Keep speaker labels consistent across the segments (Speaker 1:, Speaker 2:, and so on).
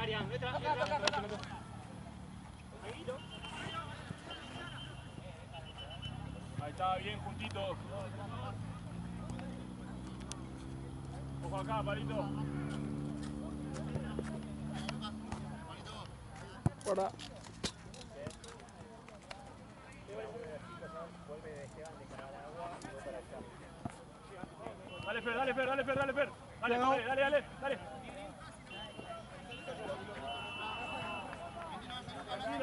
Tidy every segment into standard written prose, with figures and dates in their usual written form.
Speaker 1: Marian. Letra.
Speaker 2: Ahí está, bien juntito. Ojo acá, Palito.
Speaker 3: Fuera.
Speaker 2: Dale, Fer. Dale, dale.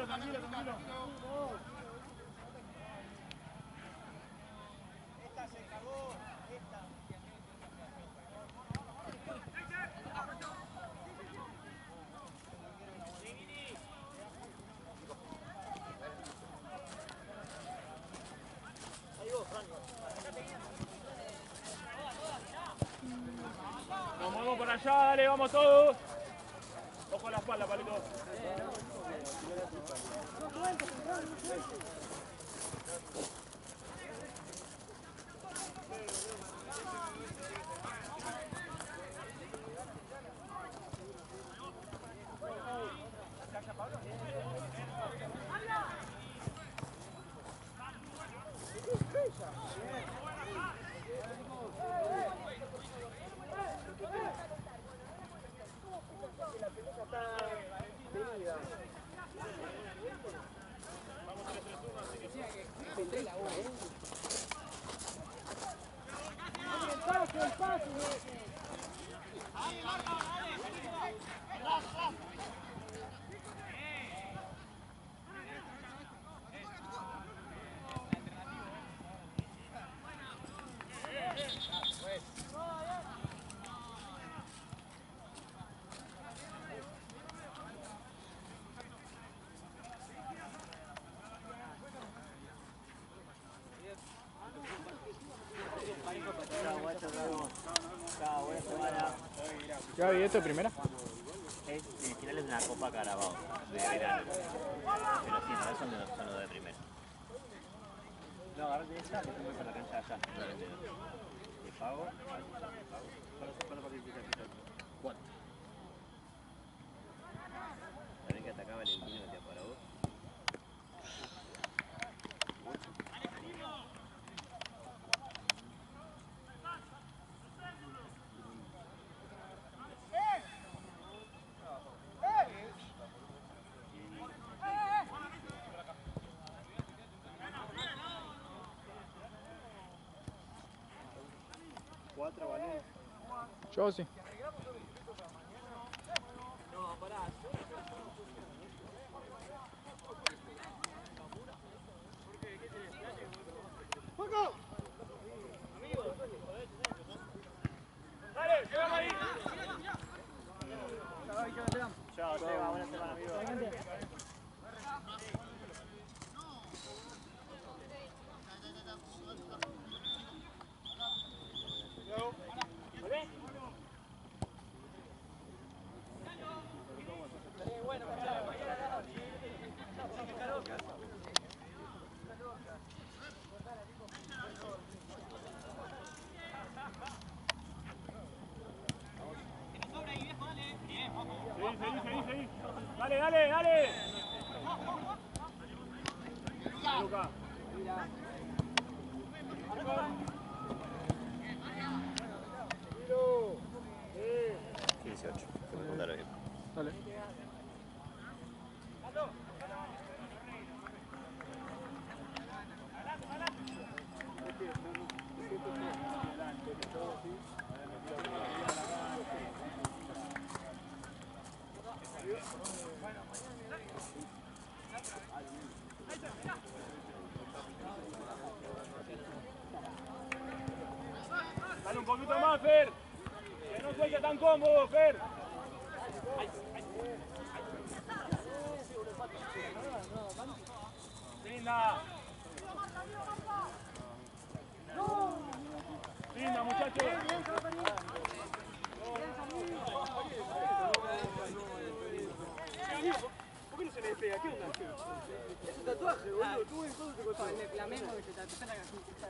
Speaker 2: Tranquilo.
Speaker 1: Esta se cagó.
Speaker 2: Vamos para allá, dale, vamos todos. Ojo a la espalda, Palito.
Speaker 3: ¿Ya vi esto de primera?
Speaker 4: El final es una Copa Carabao de verano. Pero sí, no, son los de primera. No, ahora de esta, que tengo por la cancha allá. ¿De pago? ¿Cuánto participa? ¿Cuánto? ¿También que atacaba Valentino que te para vos?
Speaker 3: Yo sí.
Speaker 2: Dale, llegamos ahí.
Speaker 4: Chao, Seba, buena semana, amigo.
Speaker 2: Seguí. Dale. Luca.
Speaker 4: 18. Dale.
Speaker 3: Dale.
Speaker 2: Dale un poquito más, Fer. Que no suelte tan cómodo, Fer. Linda, muchachos.
Speaker 1: ¿Por qué no se le despega? ¿Qué onda? Es un tatuaje, boludo. Tú en todo te costó. El de Flamengo que se tatúa la camiseta.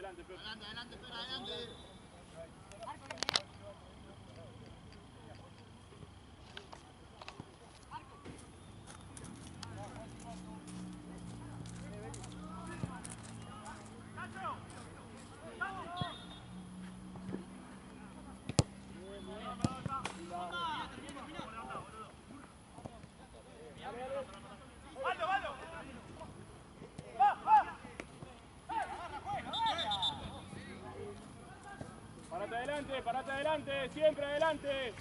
Speaker 2: adelante, Fer.
Speaker 3: Adelante, Fer, adelante.
Speaker 2: Parate adelante, siempre adelante.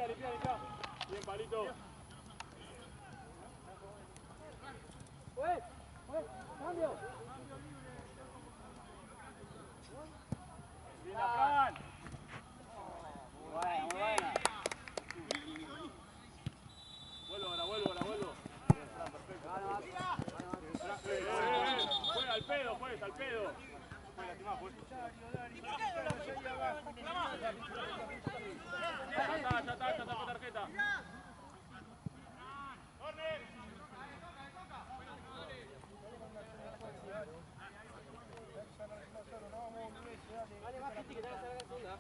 Speaker 2: Limpia. Bien, Palito.
Speaker 1: Cambio.
Speaker 2: Bien, Fran.
Speaker 1: Buena.
Speaker 2: Vuelvo ahora. Bien, Fran, perfecto. Juega al pedo, pues, al pedo. Juega, lastimado, pues. Ya está, tarjeta.
Speaker 1: Dale más gente que te haga sacar la segunda.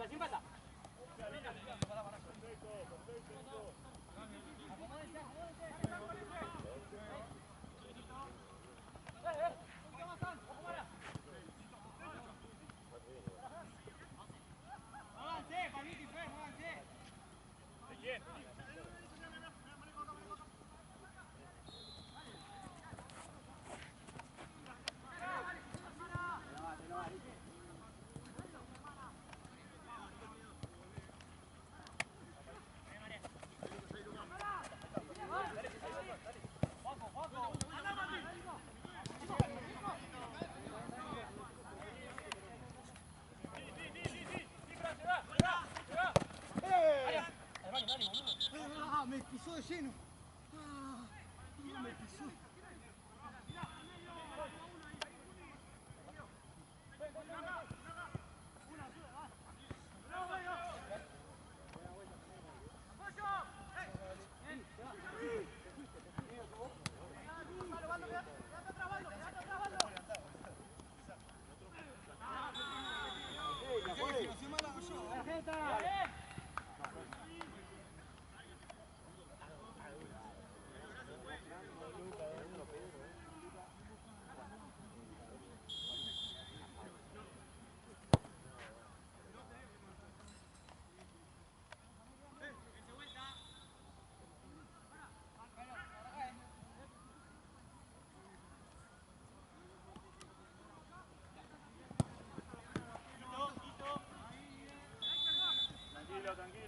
Speaker 1: Sin falta.
Speaker 3: Me pisó de lleno. Me pisó.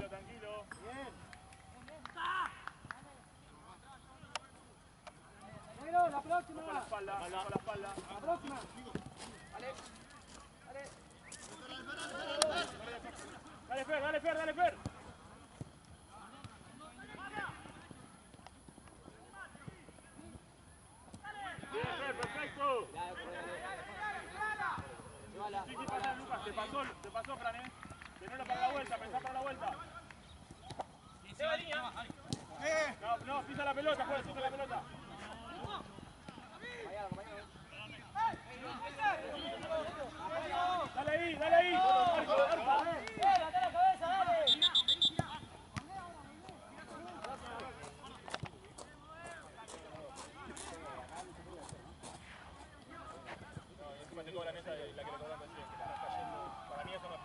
Speaker 2: Tranquilo.
Speaker 1: Bien. Negro, la próxima.
Speaker 2: Con la espalda.
Speaker 1: La próxima.
Speaker 2: Dale, Fer. sí, pasa, Lucas, te pasó, Fran, tenelo para la vuelta, pensá para la vuelta. Se va línea. No, pisa la pelota, juega, toca la pelota. Dale ahí, dale ahí. Te cobran esa de la que le cobran recién, que está cayendo. Para mí eso no es.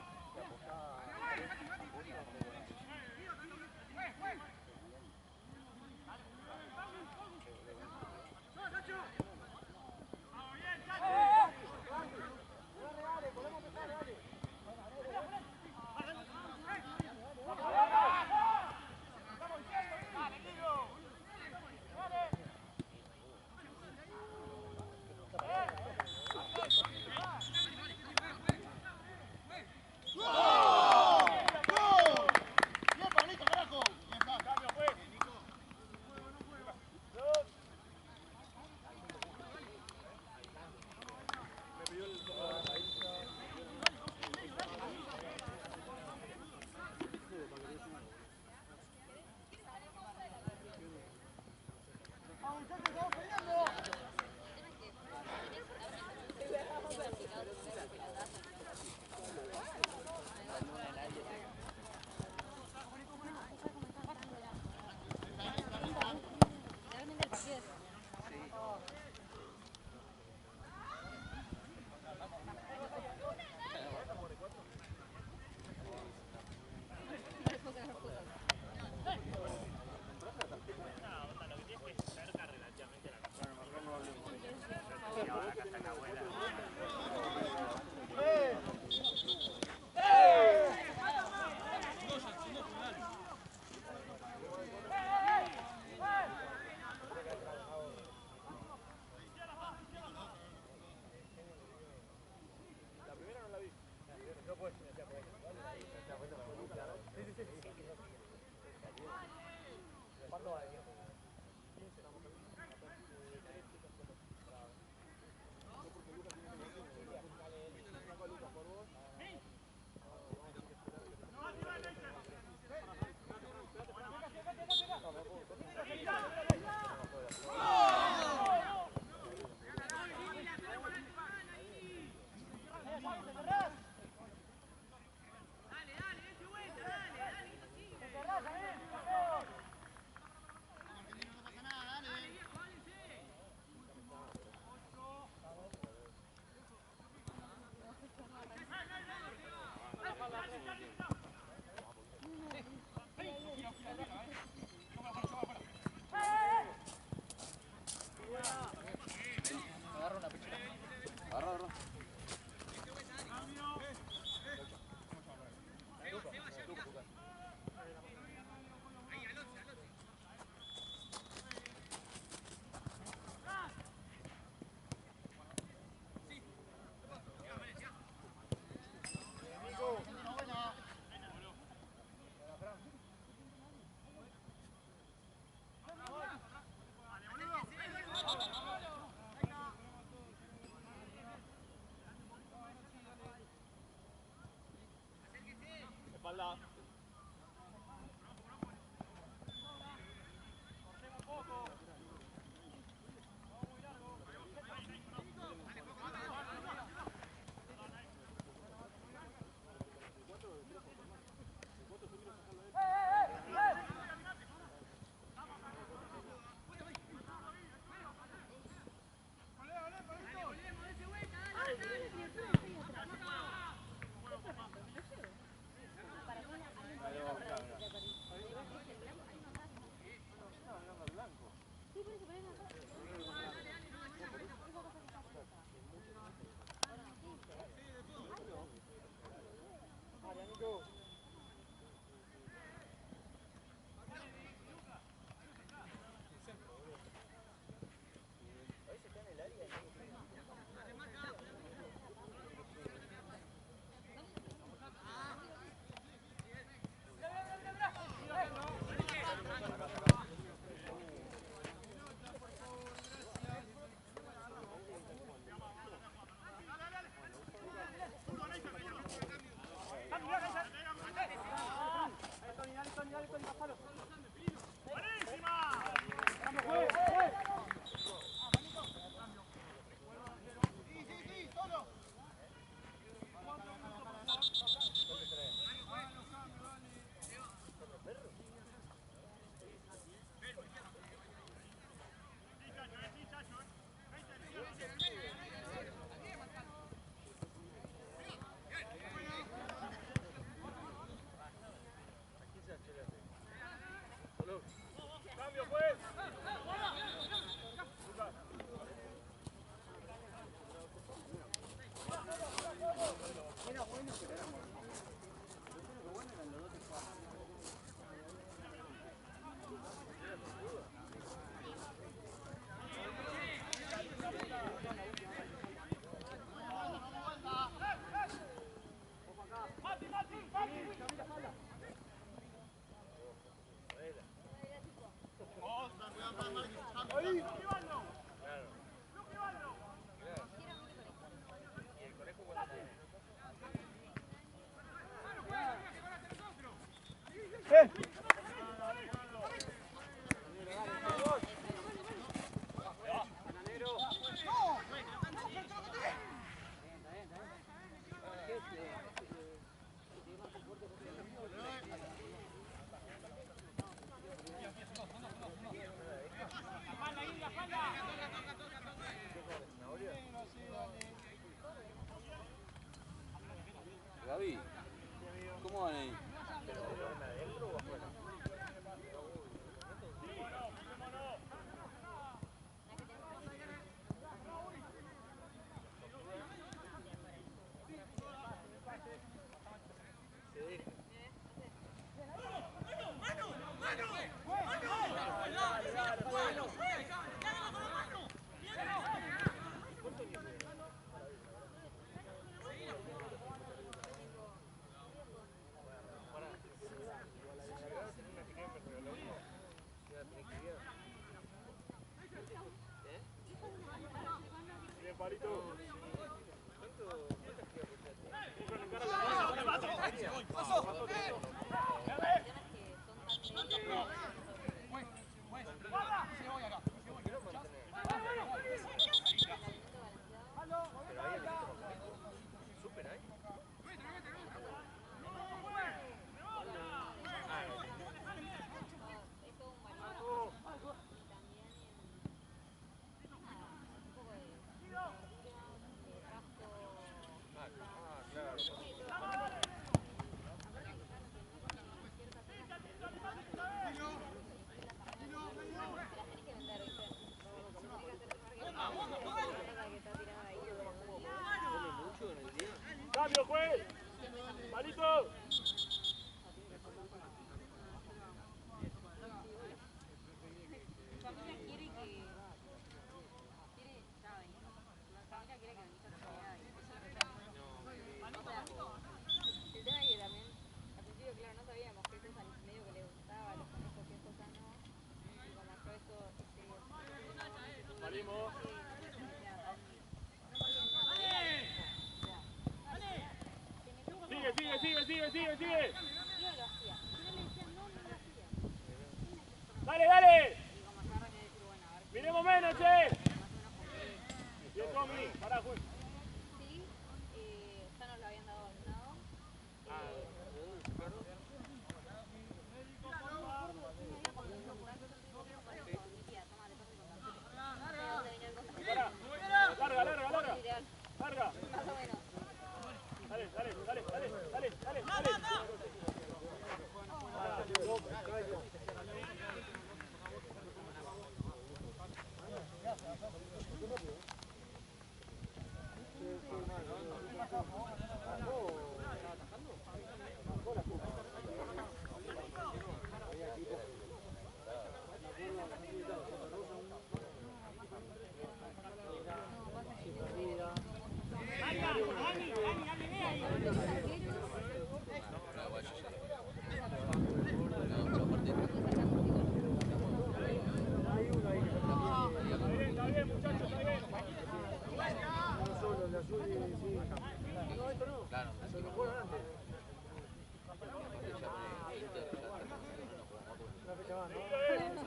Speaker 2: Espalda.
Speaker 5: Gaby, ¿cómo van ahí?
Speaker 2: ¡Cambio, juez! ¡Palito! Sigue. Dale. Miremos menos, che. Bien, Tommy. Pará, juez.
Speaker 6: Sí, ya nos lo habían dado vacunado.
Speaker 2: Larga.
Speaker 6: Más o menos.
Speaker 2: Dale.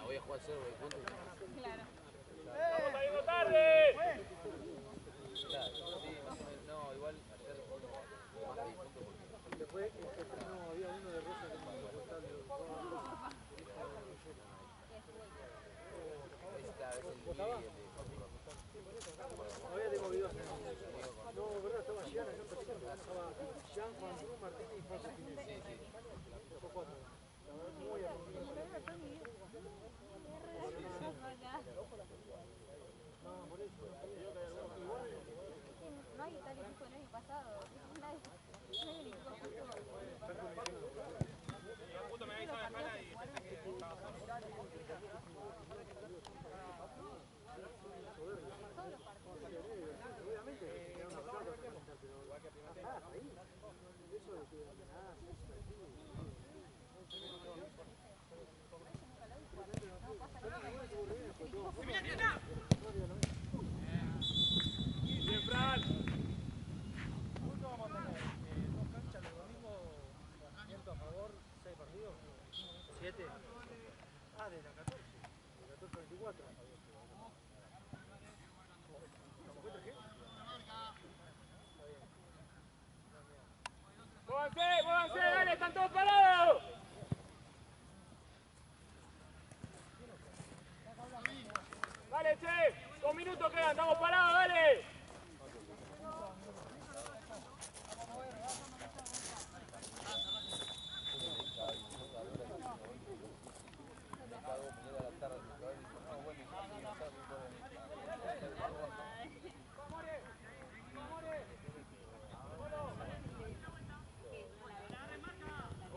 Speaker 5: Voy a jugar cero de puntos.
Speaker 6: Claro.
Speaker 2: ¡Estamos saliendo tarde!
Speaker 5: Claro, sí, más o menos. No, igual ayer más de 10 puntos porque...
Speaker 3: Después, no, había uno de Rosa que me gustó tal.
Speaker 5: Es cada vez el Miguel y el de
Speaker 3: Todavía tengo videos. No, verdad, estaba Gian acá practicando. Estaba Gian, Juan Cruz, Martínez y Franco Pineda.
Speaker 5: Sí.
Speaker 3: Los cuatro. Muy arrepentido. No, por eso.
Speaker 6: No hay tal equipo el año pasado.
Speaker 2: Justo me avisó de Jala y pensé que estaba solo.
Speaker 3: Obviamente, era una pelota para comentar, pero ahí. Eso de que
Speaker 2: Bien, Fran.
Speaker 3: ¿Cuánto vamos a tener? ¿Dos canchas los domingos? ¿100 a favor? ¿6 partidos? ¿7? Ah, de la 14. De la 14 a 24.
Speaker 2: ¡Muévanse, muévanse! ¡Dale, están todos parados! ¡Dale, che! 2 minutos quedan, estamos parados, dale.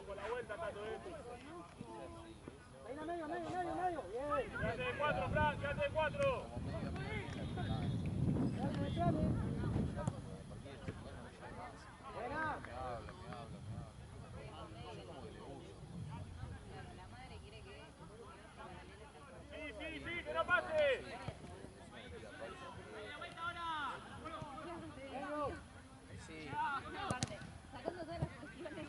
Speaker 2: Con la vuelta, Tato,
Speaker 3: Medio. Bien.
Speaker 2: Quédate de 4, Fran, quédate de 4.
Speaker 3: Buena.
Speaker 2: Sí, que no pase.
Speaker 6: Sacando todas las cuestiones.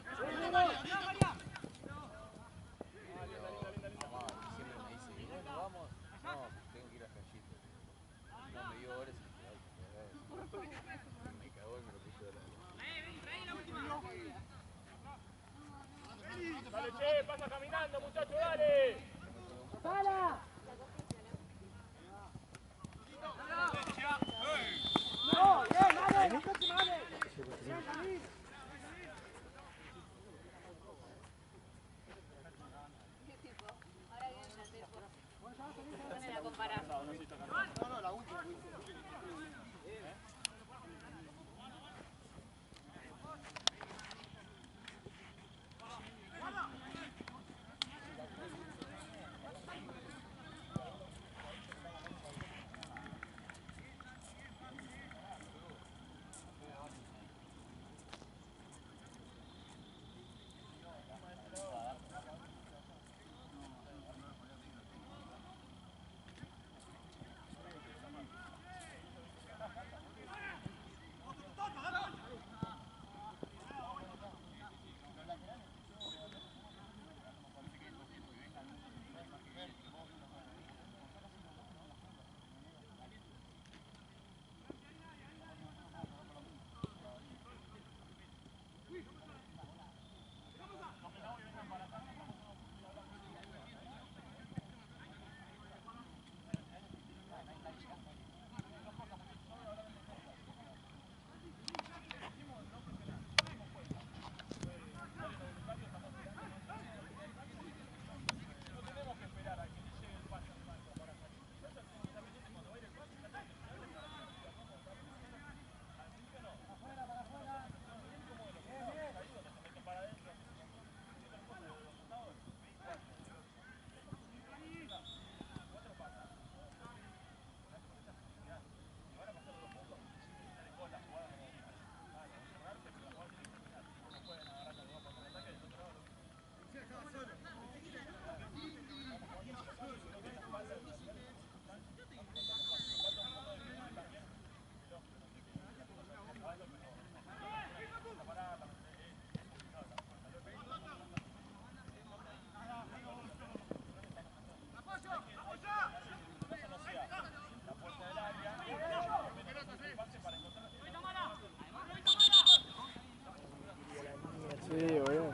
Speaker 2: Dale, che, pasa caminando, muchacho, dale.
Speaker 3: ¡Sala!
Speaker 6: Ahora viene el delantero. Ponen a comparar.
Speaker 3: Sí, boludo.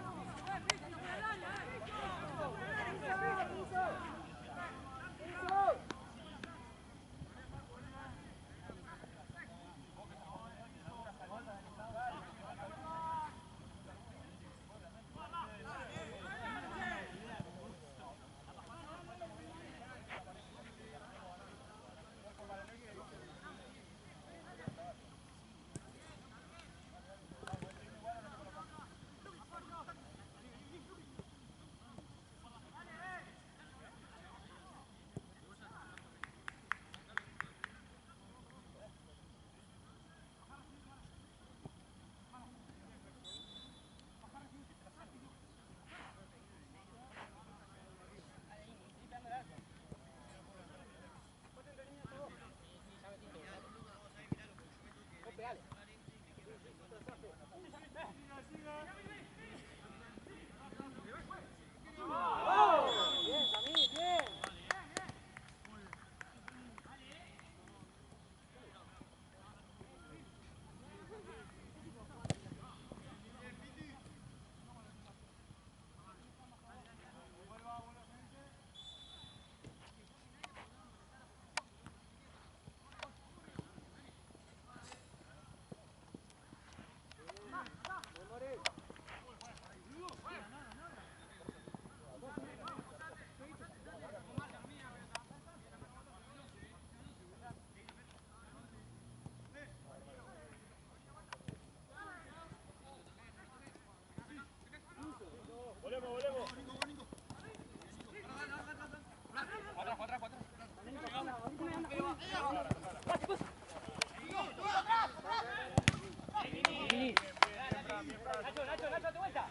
Speaker 1: Nacho, date vuelta.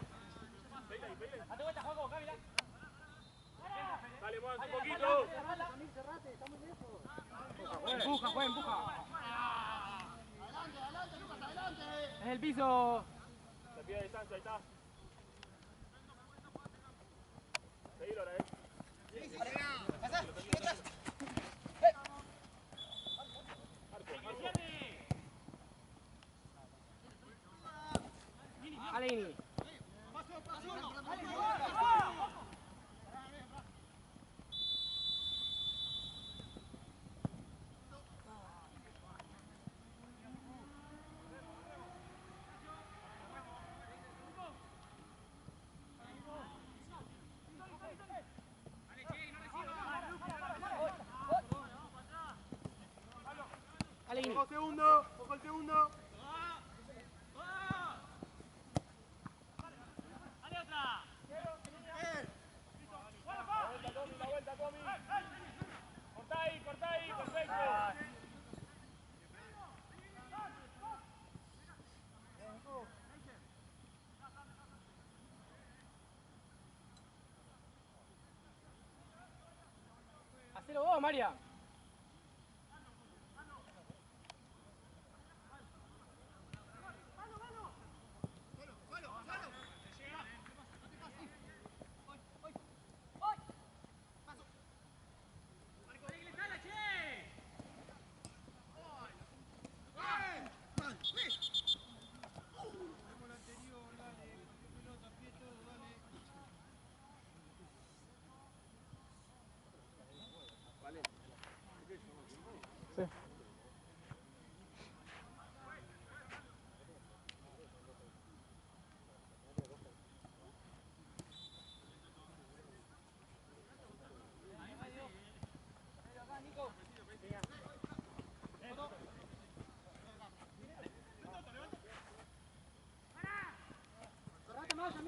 Speaker 1: Date vuelta, Juaco, Camila.
Speaker 2: Dale, muévanse un poquito.
Speaker 1: Empuja, Juan, empuja. Es el piso.
Speaker 2: Se pide distancia, ahí está. Seguilo ahora,
Speaker 1: Alini.
Speaker 2: Ojo segundo, ojo el segundo. La vuelta, Tommy. Cortá ahí, perfecto.
Speaker 1: Hacelo vos, María.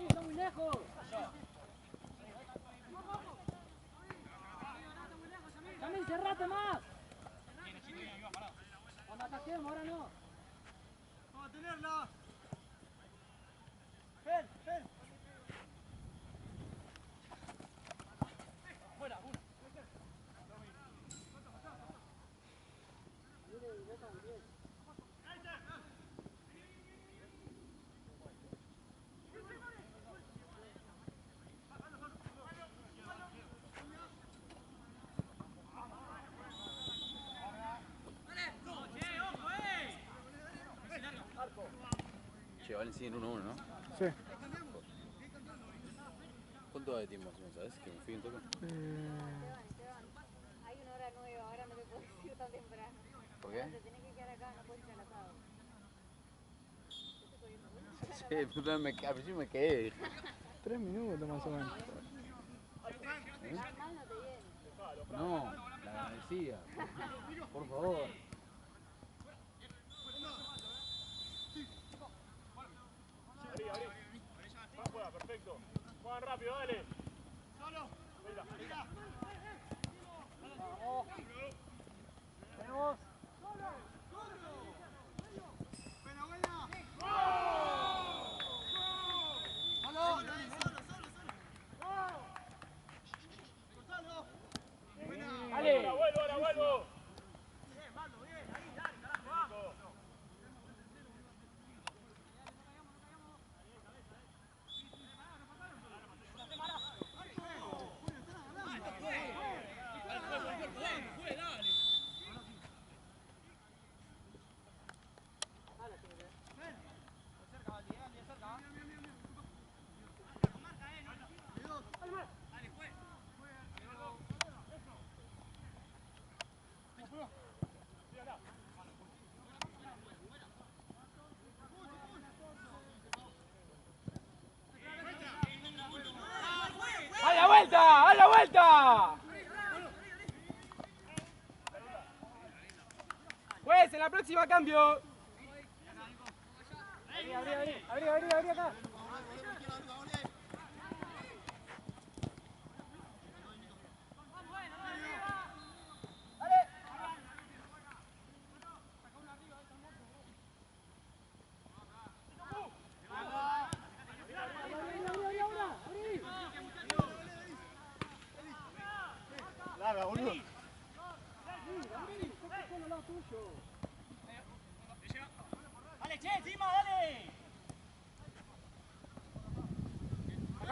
Speaker 1: Está muy lejos. También cerrate más. Cuando ataquemos, ahora no.
Speaker 3: Vamos a tenerla. Ven.
Speaker 1: Fuera, una.
Speaker 5: Che, Valen siguen 1-1, ¿no?
Speaker 3: Sí.
Speaker 5: ¿Cuánto va de tiempo más o menos, sabes? Que me fui un toque.
Speaker 6: Esteban, hay una hora nueva, ahora no te puedo decir tan temprano.
Speaker 5: ¿Por qué?
Speaker 6: Te tenés que quedar acá, no puedes ir al asado.
Speaker 5: Sí, pero al principio me quedé.
Speaker 3: 3 minutos más o menos.
Speaker 6: Tan mal no te viene.
Speaker 5: No, la agradecida. Por favor.
Speaker 2: Abrí. Juega, perfecto. Juegan rápido, dale.
Speaker 3: Solo.
Speaker 2: Venga.
Speaker 1: Vamos. Tenemos. Ale.
Speaker 2: Ahora vuelvo.
Speaker 1: ¡A la vuelta! Pues en la próxima cambio. Abrí acá.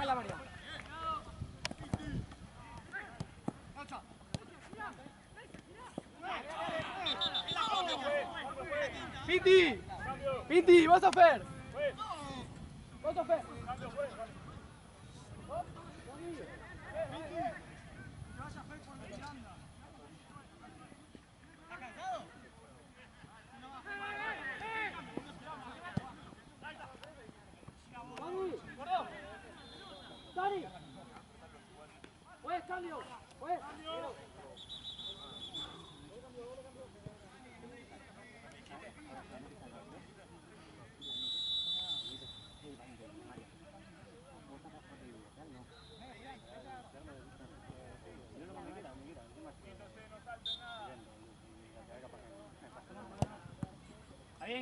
Speaker 1: Sacala, María. Piti, Piti, vos sos Fer. Vos sos Fer. Dani, pues cambio, pues.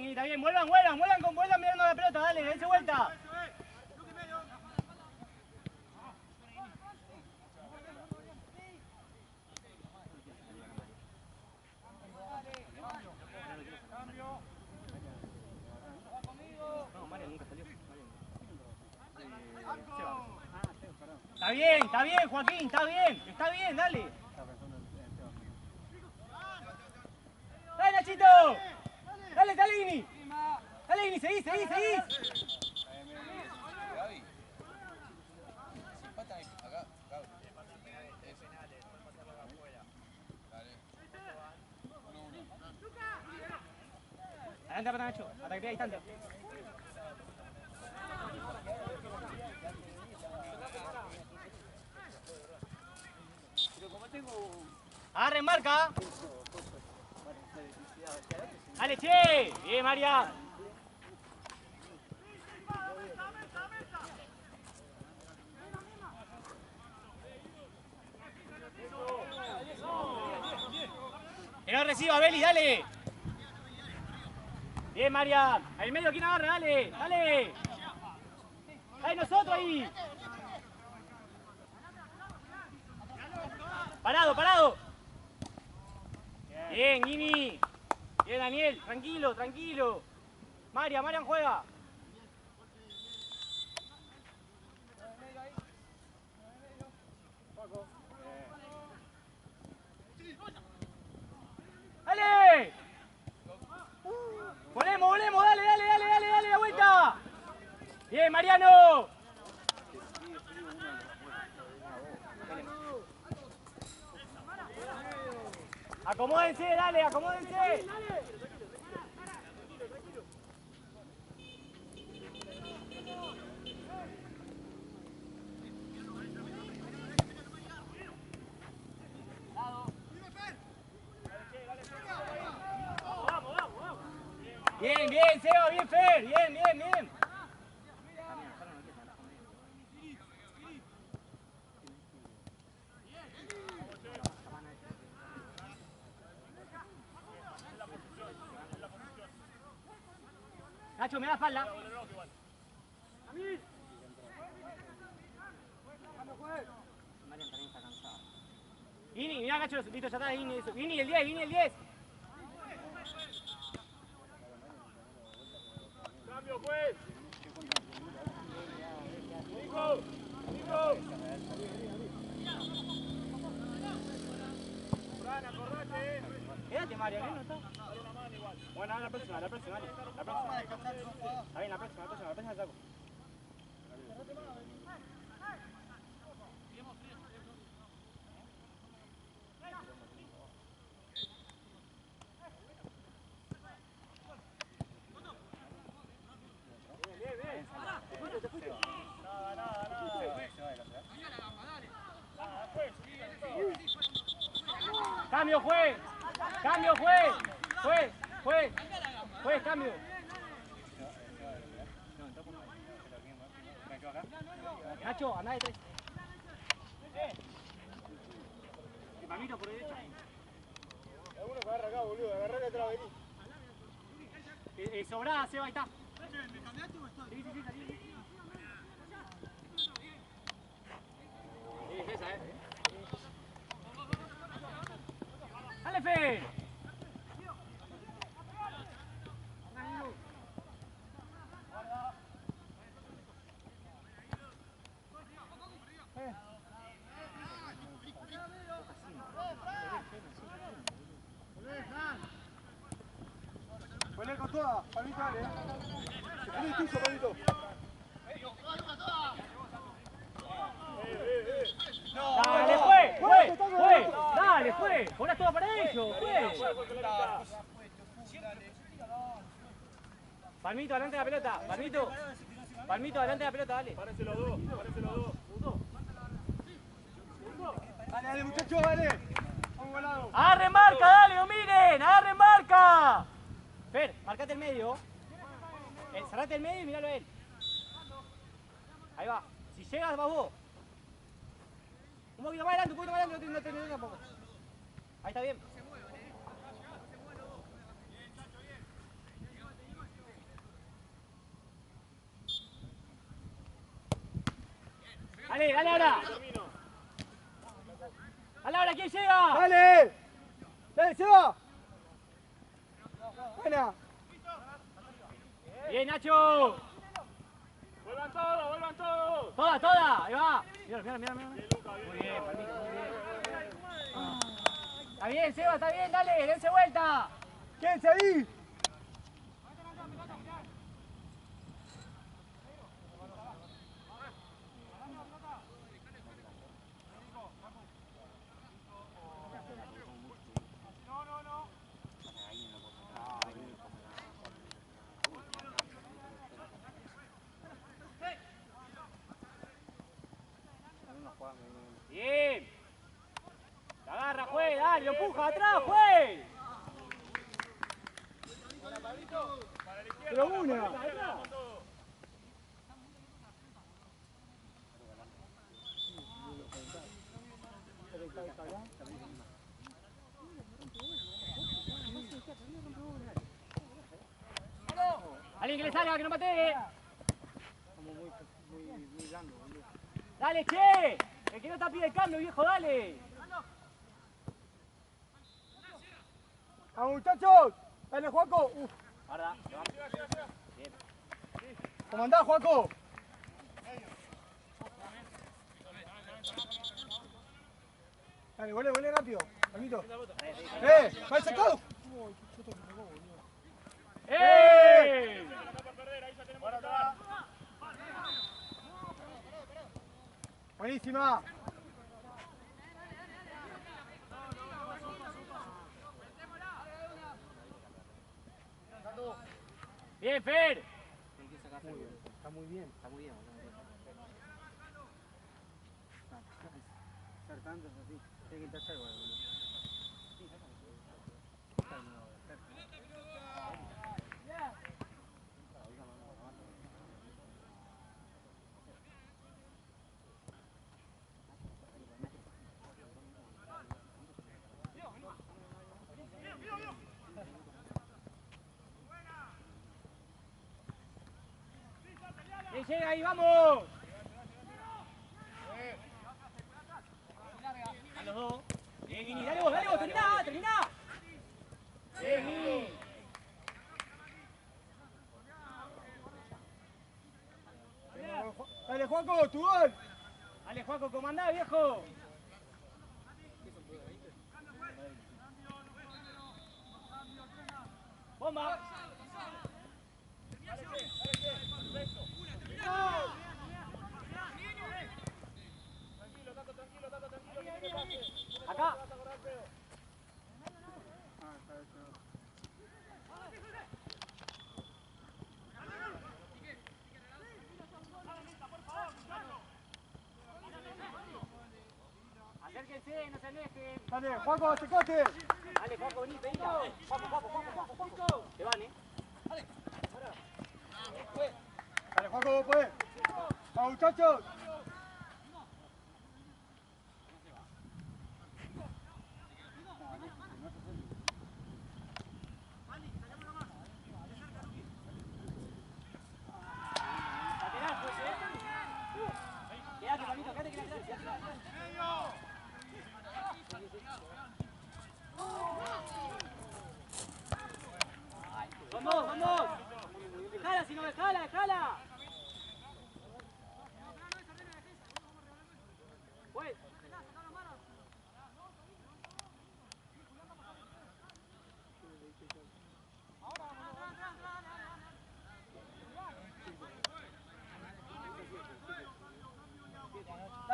Speaker 7: Está bien, vuelvan mirando la pelota, dale, dense vuelta. Está bien, Joaquín, está bien, dale. Dale, Nachito. Dale, Ini. Dale, Ini, seguí.
Speaker 5: Gaby. Si empatan ahí, acá, Gaby. Eso. Dale. 1-1.
Speaker 7: Adelante, Nacho. Ataque a distancia. Agarren marca. Dale, che. Bien, María. Que no reciba, Beli, dale. Bien, María. Al medio, ¿quién agarra? Dale. Dale nosotros ahí. Parado. Bien, Ini. Bien, Daniel. Tranquilo. Marian juega. ¡Dale! Volemos, dale, la vuelta. Bien, Mariano. Acomódense, dale, acomódense. Bien, Seba, bien, Fer, bien. Nacho, me da espalda. Marian también está cansado. Ini, mirá, Nacho, listo, ya está, Ini, eso. Ini, el 10.
Speaker 2: Cambio, pues. Nico. Fran, acordate,
Speaker 7: Quédate, Marian, ¿no está?
Speaker 2: dale una mano igual.
Speaker 7: Bueno, la próxima. Está bien, la próxima saco. Cambio, juez, cambio. Nacho, andá de tres. Palmito por derecha.
Speaker 3: Alguno que agarra acá, boludo, agarrá que atrás vení.
Speaker 7: Sobrada, Seba, ahí está.
Speaker 3: ¿Me cambiaste o estoy?
Speaker 7: Sí, salí. Es esa, ¡Dale, Fe!
Speaker 3: Palmito, dale. Se pone el piso, Palmito.
Speaker 7: Dale, fue. Dale, fue. Ahora todo para ellos, fue. Palmito, adelante de la pelota. Palmito, adelante de la pelota, dale.
Speaker 2: Parece los dos.
Speaker 3: Dale, muchachos, dale. Vamos volado.
Speaker 7: ¡Agarren marca, dale, no miren! ¡Agarren marca! Fer, marcate el medio. Cerrate el medio y miralo a él. Ahí va. Si llegas, vas vos. Un poquito más adelante, no te tampoco. Ahí está bien. Dale ahora. Dale ahora, ¿quién llega?
Speaker 3: Dale, Seba. Buena.
Speaker 7: Bien, Nacho.
Speaker 2: Vuelvan todos.
Speaker 7: Toda. Ahí va. Mira. Muy bien, Palmito, muy bien. Está bien, Seba, está bien, dale, dense vuelta.
Speaker 3: Quédense ahí.
Speaker 7: Bien. Te agarra, juez, dale, lo empuja atrás, juez.
Speaker 3: Pero una.
Speaker 7: Alguien que le salga, que no patee. Dale, che. El que no está pide el cambio, viejo, dale.
Speaker 3: Vamos, muchachos. Dale, Juaco.
Speaker 7: Guarda, bien.
Speaker 3: Comandá, Juaco. Dale, volé rápido. Palmito. ¡Va sacado!
Speaker 7: ¡Eh!
Speaker 3: Buenísima.
Speaker 7: Bien, Fer.
Speaker 3: Está muy bien. Ser tantos así. Tiene que tercer gol.
Speaker 7: Llega ahí, vamos. A los dos. Bien, Guini, dale vos, terminá. Bien, Guini.
Speaker 3: Dale, Juaco, tu gol.
Speaker 7: Dale, Juaco, comandá, viejo. Bomba. Acá. Acérquense, no se alejen.
Speaker 3: Dale, Juaco, acercate.
Speaker 7: Dale, Juaco, vení, vení. Juaco. Te van,
Speaker 3: Dale, Juaco, vos podés. Vamos, muchachos.
Speaker 7: Quédate, Palmito, quédate que la Vamos. Dejala, si no, dejala.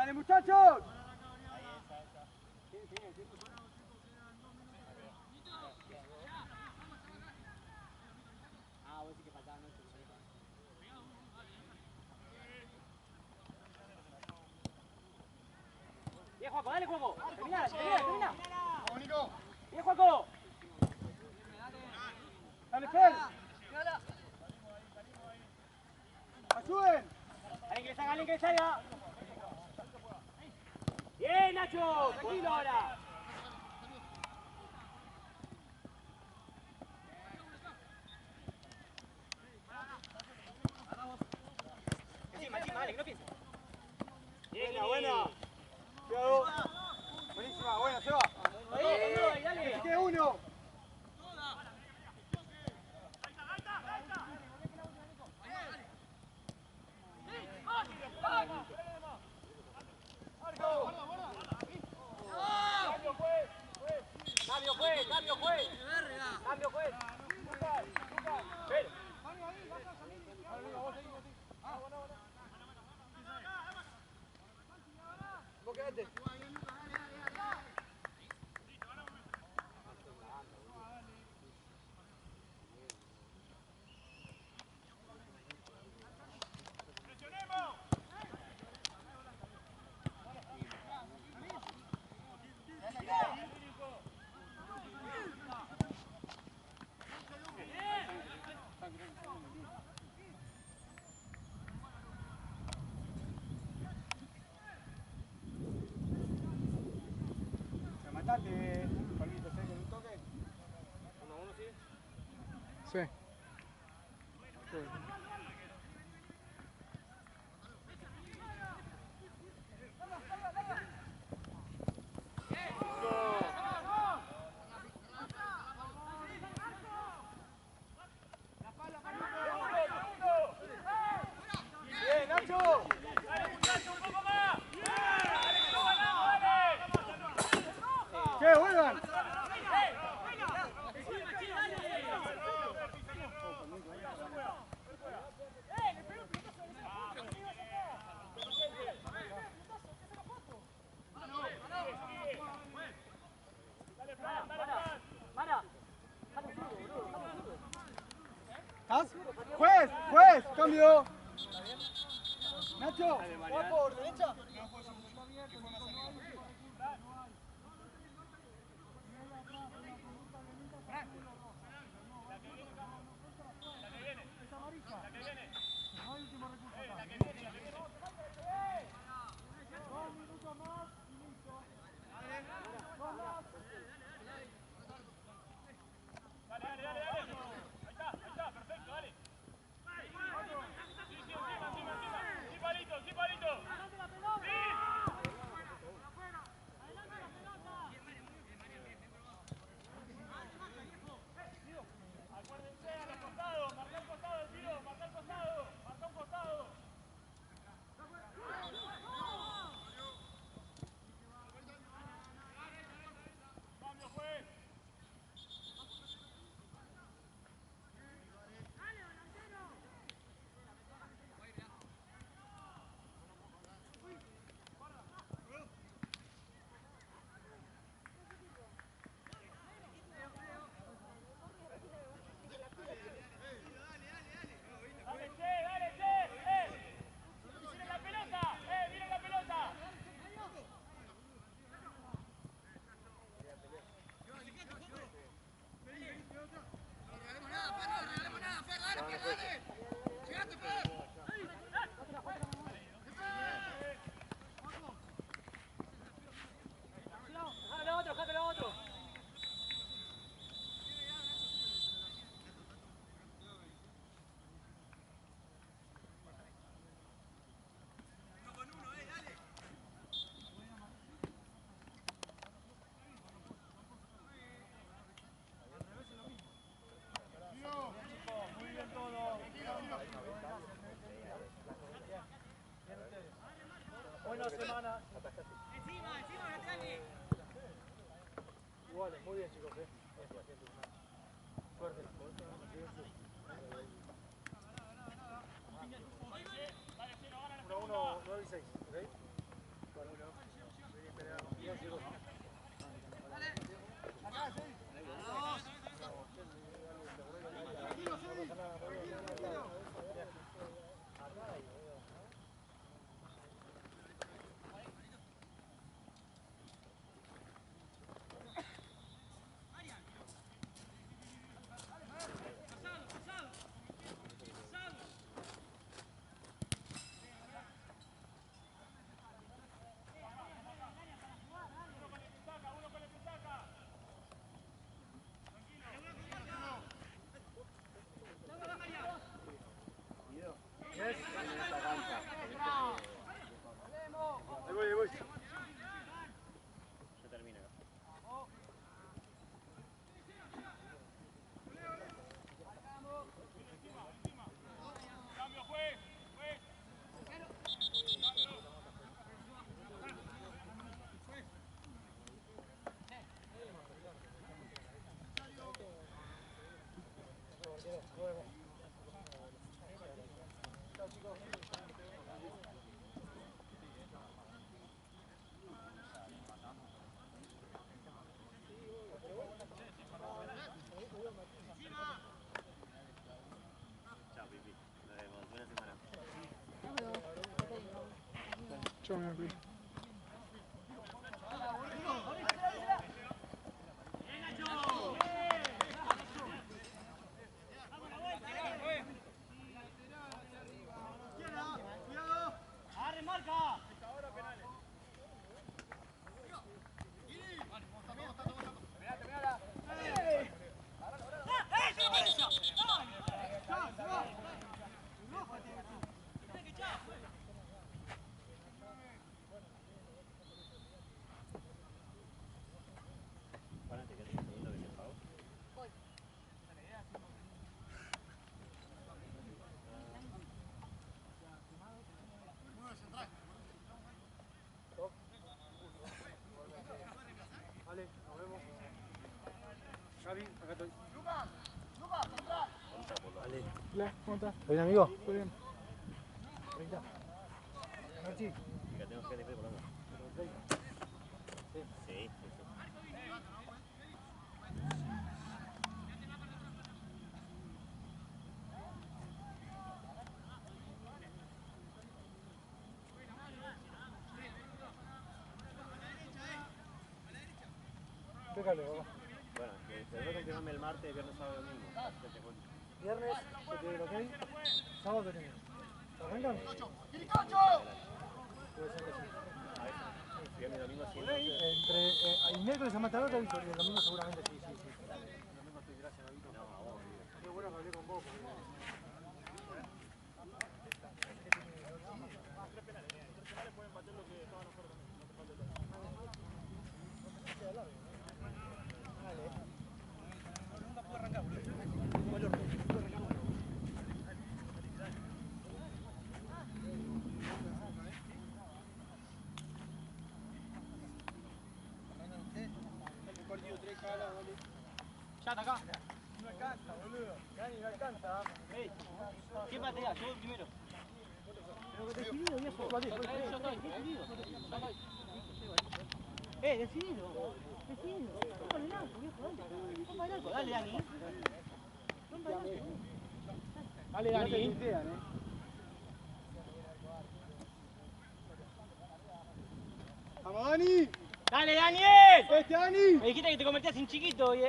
Speaker 1: ¡Dale, muchachos!
Speaker 7: Ah, vos sí que faltaba, ¿no? Bien, Juaco, dale, Juaco. Termina.
Speaker 1: ¡Vamos, Nico!
Speaker 7: Bien, Juaco.
Speaker 1: ¡Dale, Fer! ¡Ayuden!
Speaker 7: Alguien que salga. Bien, Nacho. Tranquilo ahora. Encima, dale, que no pienses.
Speaker 1: Buena, buena. Cuidado. Buenísima, buena, Seba.
Speaker 7: Ahí, dale.
Speaker 1: Que quede uno.
Speaker 7: Cambio, juez. Ven.
Speaker 1: Vos quedate. Rematate, Pablito, ¿sabes con un toque?
Speaker 2: 1-1, ¿sí?
Speaker 1: Sí. ¡Bien, Nacho!
Speaker 2: ¡Dale, muchacho, un poco más! ¡Dale, que no ganamos, dale!
Speaker 1: ¡Que vuelvan! ¿Estás? ¡Juez! ¡Cambio! ¡Nacho! ¿Va por derecha?
Speaker 3: Buena semana. Igual, muy bien chicos, Suerte. 1-1, 9 y 6, ¿ok?
Speaker 8: Ciao, mio qui. Vale, nos vemos. Gaby, acá estoy. Vale. Hola, ¿cómo estás? ¿Bien, amigo? Muy bien. ¿30? ¿Marchi?
Speaker 4: Fíjate, tengo que por la mano.
Speaker 8: Sí.
Speaker 4: Sí.
Speaker 8: Pégale, papá.
Speaker 4: Bueno, espero confirmarme el martes, viernes, sábado y domingo.
Speaker 8: Viernes, se te lo que sábado tenemos. ¿Arrancan? Puede ser que sí.
Speaker 4: Viernes y domingo sí.
Speaker 8: El miércoles a más tarde te aviso, y el domingo seguramente sí. El domingo estoy, gracias, Gabito.
Speaker 4: No, a vos.
Speaker 8: Qué bueno que hablé con vos.
Speaker 7: Ya está acá.
Speaker 8: No alcanza, boludo. Dani, no alcanza.
Speaker 7: ¿Quién patea? Yo primero.
Speaker 8: Pero que decidido, viejo.
Speaker 7: Yo estoy. Decidido. Decidido. Decidido. Toma el arco, viejo, dale. Toma el arco. Dale, Dani. Toma el arco.
Speaker 8: Dale, Dani. ¡Vamos, Dani!
Speaker 7: ¡Dale, Daniel!
Speaker 8: ¡Este, Dani!
Speaker 7: Me dijiste que te convertías en chiquito hoy,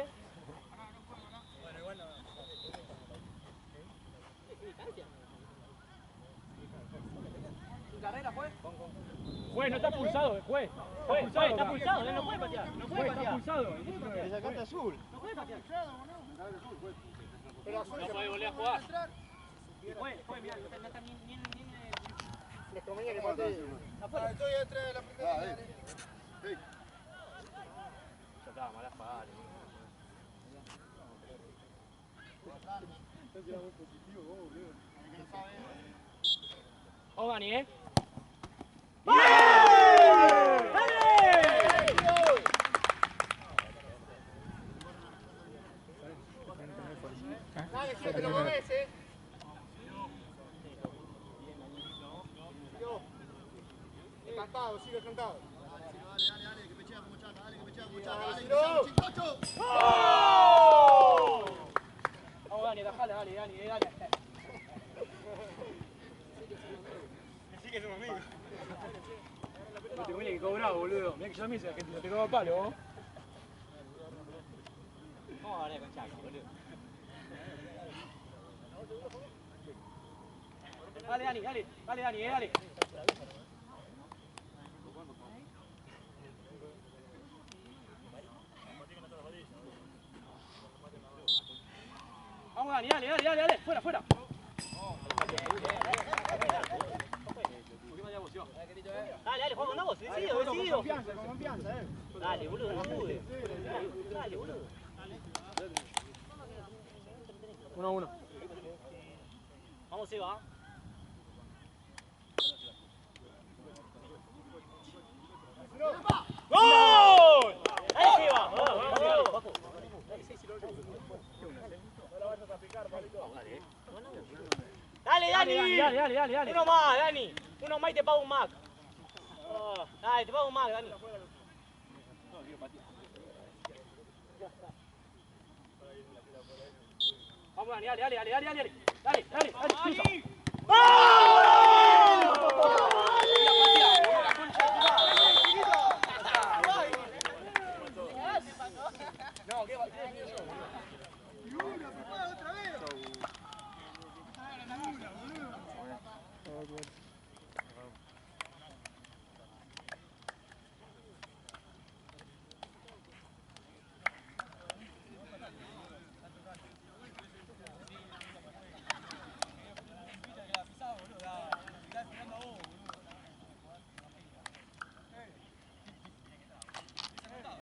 Speaker 1: ¿Carrera fue?
Speaker 7: Juez, no está pulsado, juez. Juez, está pulsado, él no puede patear. No puede patear. Está pulsado.
Speaker 8: Le sacaste azul.
Speaker 7: No puede patear.
Speaker 8: Pero azul.
Speaker 7: No puede volver a jugar. Juez, mirá, no está ni
Speaker 8: Les convenía que patee.
Speaker 3: Estoy entre la primera.
Speaker 4: Ya estaba, mala falta.
Speaker 7: Vamos, Dani, ¡Bien!
Speaker 3: Dale, siempre lo movés, Cantado, sigue cantado. Dale, que pechea.
Speaker 1: Vamos, Dani, dale, dale.
Speaker 2: Así que somos amigos.
Speaker 8: No te conviene que cobrado, boludo. Mirá que yo también sé que te pegaba palo, ¿no?
Speaker 7: ¿Cómo va a ganar con Chaco, boludo?
Speaker 1: Dale, Dani. Vamos, Dani, dale. Fuera.
Speaker 7: Dale, Juan, andamos, decido.
Speaker 8: Con confianza,
Speaker 7: Dale, boludo, no dudes. Dale, boludo.
Speaker 8: 1-1.
Speaker 7: Vamos, Eva. ¡Gol! ¡Dale, Eva! ¡Papu! ¡Dale, Dani!
Speaker 1: Dale.
Speaker 7: Uno más, Dani. Uno más y te pago un Mac. Dale, te pago un Mac, Dani.
Speaker 1: Vamos, Dani, dale.
Speaker 7: ¡Vamos!